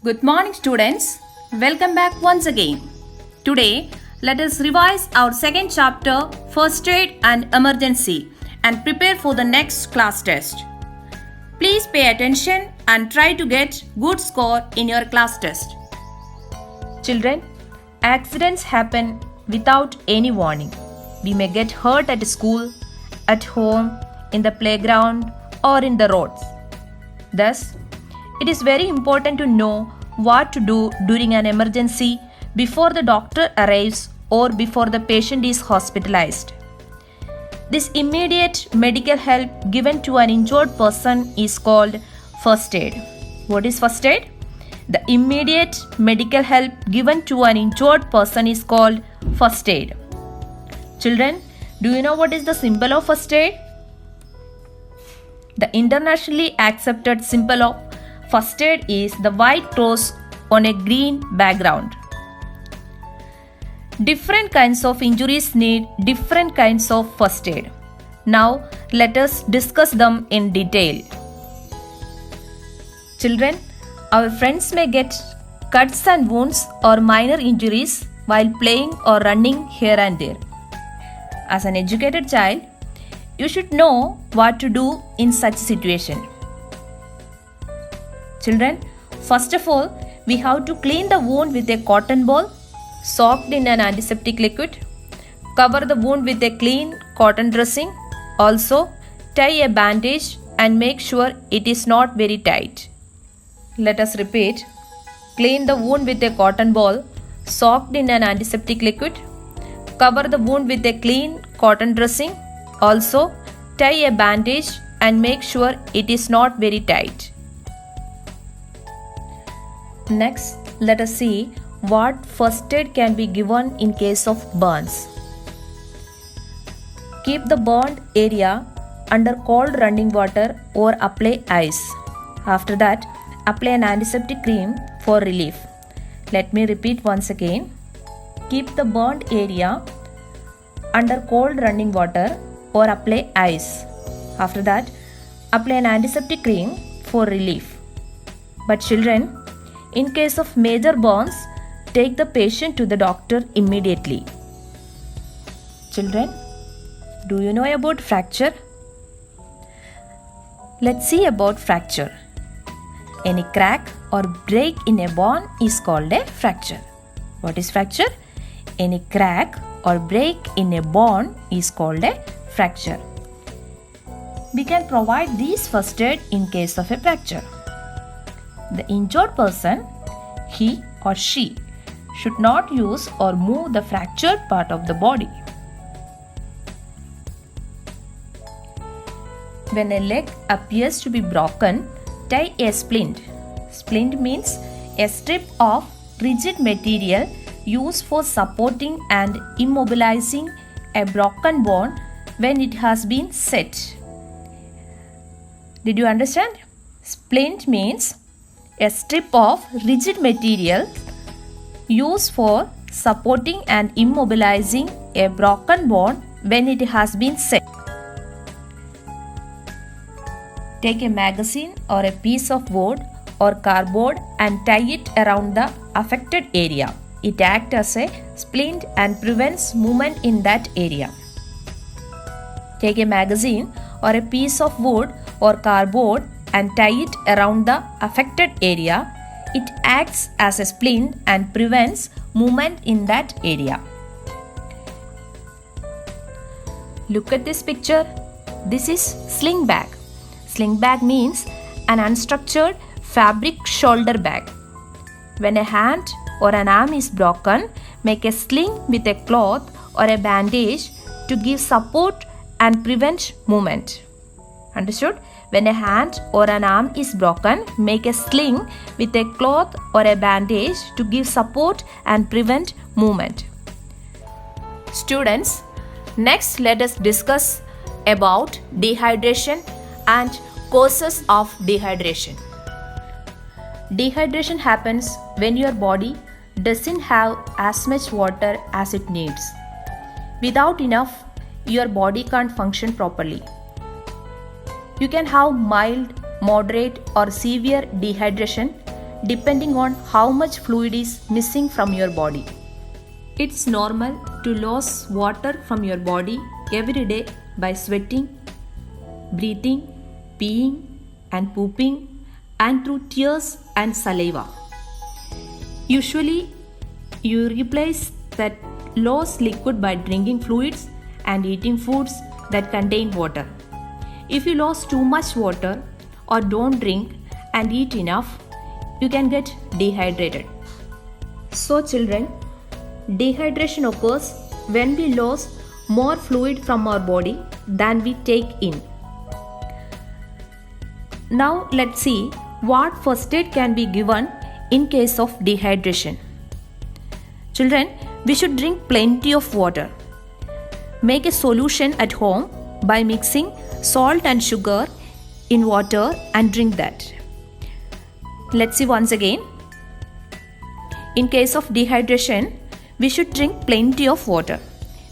Good morning, students. Welcome back once again. Today, let us revise our second chapter, First Aid and Emergency, and prepare for the next class test. Please pay attention and try to get good score in your class test. Children, accidents happen without any warning. We may get hurt at school, at home, in the playground, or in the roads. Thus, it is very important to know what to do during an emergency before the doctor arrives or before the patient is hospitalized. This immediate medical help given to an injured person is called first aid. What is first aid? The immediate medical help given to an injured person is called first aid. Children, do you know what is the symbol of first aid? The internationally accepted symbol of first aid is the white cross on a green background. Different kinds of injuries need different kinds of first aid. Now, let us discuss them in detail. Children, our friends may get cuts and wounds or minor injuries while playing or running here and there. As an educated child, you should know what to do in such situation. Children, first of all, we have to clean the wound with a cotton ball soaked in an antiseptic liquid. Cover the wound with a clean cotton dressing. Also, tie a bandage and make sure it is not very tight. Let us repeat. Clean the wound with a cotton ball soaked in an antiseptic liquid. Cover the wound with a clean cotton dressing. Also, tie a bandage and make sure it is not very tight. Next, let us see what first aid can be given in case of burns. Keep the burned area under cold running water or apply ice. After that, apply an antiseptic cream for relief. Let me repeat once again. Keep the burned area under cold running water or apply ice. After that, apply an antiseptic cream for relief. But children, in case of major burns, take the patient to the doctor immediately. Children, do you know about fracture? Let's see about fracture. Any crack or break in a bone is called a fracture. What is fracture? Any crack or break in a bone is called a fracture. We can provide these first aid in case of a fracture. The injured person, he or she, should not use or move the fractured part of the body. When a leg appears to be broken, tie a splint. Splint means a strip of rigid material used for supporting and immobilizing a broken bone when it has been set. Did you understand? Splint means a strip of rigid material used for supporting and immobilizing a broken bone when it has been set. Take a magazine or a piece of wood or cardboard and tie it around the affected area. It acts as a splint and prevents movement in that area. Take a magazine or a piece of wood or cardboard and tie it around the affected area. It acts as a splint and prevents movement in that area. Look at this picture. This is sling bag. Sling bag means an unstructured fabric shoulder bag. When a hand or an arm is broken, make a sling with a cloth or a bandage to give support and prevent movement. Understood? When a hand or an arm is broken, make a sling with a cloth or a bandage to give support and prevent movement. Students, next let us discuss about dehydration and causes of dehydration. Dehydration happens when your body doesn't have as much water as it needs. Without enough, your body can't function properly. You can have mild, moderate or severe dehydration depending on how much fluid is missing from your body. It's normal to lose water from your body every day by sweating, breathing, peeing, and pooping, and through tears and saliva. Usually, you replace that lost liquid by drinking fluids and eating foods that contain water. If you lose too much water or don't drink and eat enough, you can get dehydrated. So children, dehydration occurs when we lose more fluid from our body than we take in. Now let's see what first aid can be given in case of dehydration. Children, we should drink plenty of water. Make a solution at home by mixing salt and sugar in water and drink that. Let's see once again. In case of dehydration, we should drink plenty of water.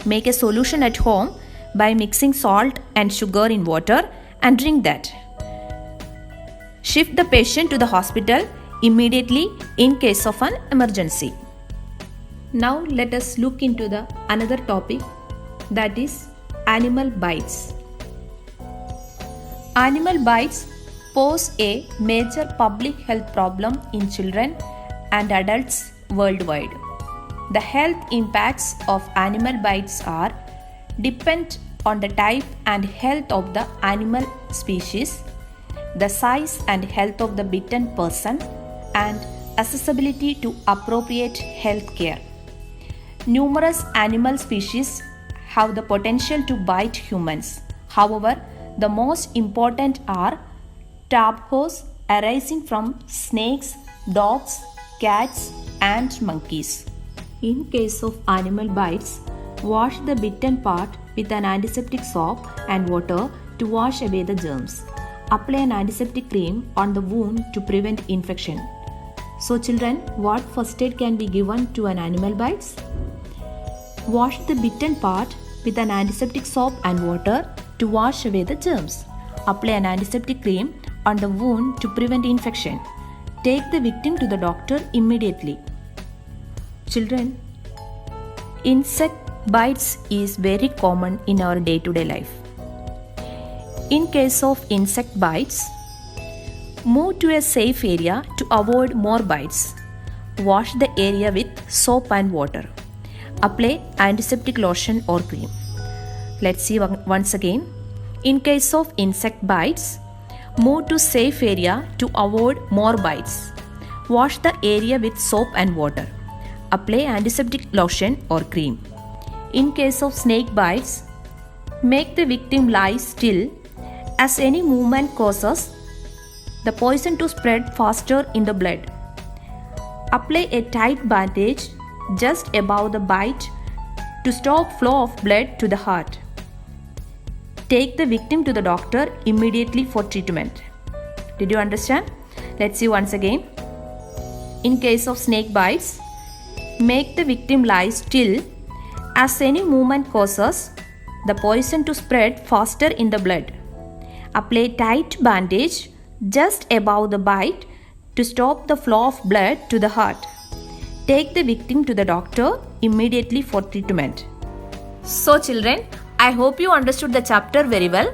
Make a solution at home by mixing salt and sugar in water and drink that. Shift the patient to the hospital immediately in case of an emergency. Now let us look into the another topic, that is animal bites. Animal bites pose a major public health problem in children and adults worldwide. The health impacts of animal bites are depend on the type and health of the animal species, the size and health of the bitten person, and accessibility to appropriate health care. Numerous animal species have the potential to bite humans. However, the most important are tabus arising from snakes, dogs, cats, and monkeys. In case of animal bites, wash the bitten part with an antiseptic soap and water to wash away the germs. Apply an antiseptic cream on the wound to prevent infection. So children, what first aid can be given to an animal bites? Wash the bitten part with an antiseptic soap and water to wash away the germs. Apply an antiseptic cream on the wound to prevent infection. Take the victim to the doctor immediately. Children, insect bites is very common in our day-to-day life. In case of insect bites, move to a safe area to avoid more bites. Wash the area with soap and water. Apply antiseptic lotion or cream. Let's see once again. In case of insect bites, move to safe area to avoid more bites. Wash the area with soap and water. Apply antiseptic lotion or cream. In case of snake bites, make the victim lie still, as any movement causes the poison to spread faster in the blood. Apply a tight bandage just above the bite to stop flow of blood to the heart. Take the victim to the doctor immediately for treatment. Did you understand? Let's see once again. In case of snake bites, make the victim lie still, as any movement causes the poison to spread faster in the blood. Apply tight bandage just above the bite to stop the flow of blood to the heart. Take the victim to the doctor immediately for treatment. So children, I hope you understood the chapter very well.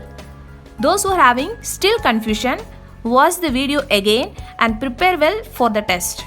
Those who are having still confusion, watch the video again and prepare well for the test.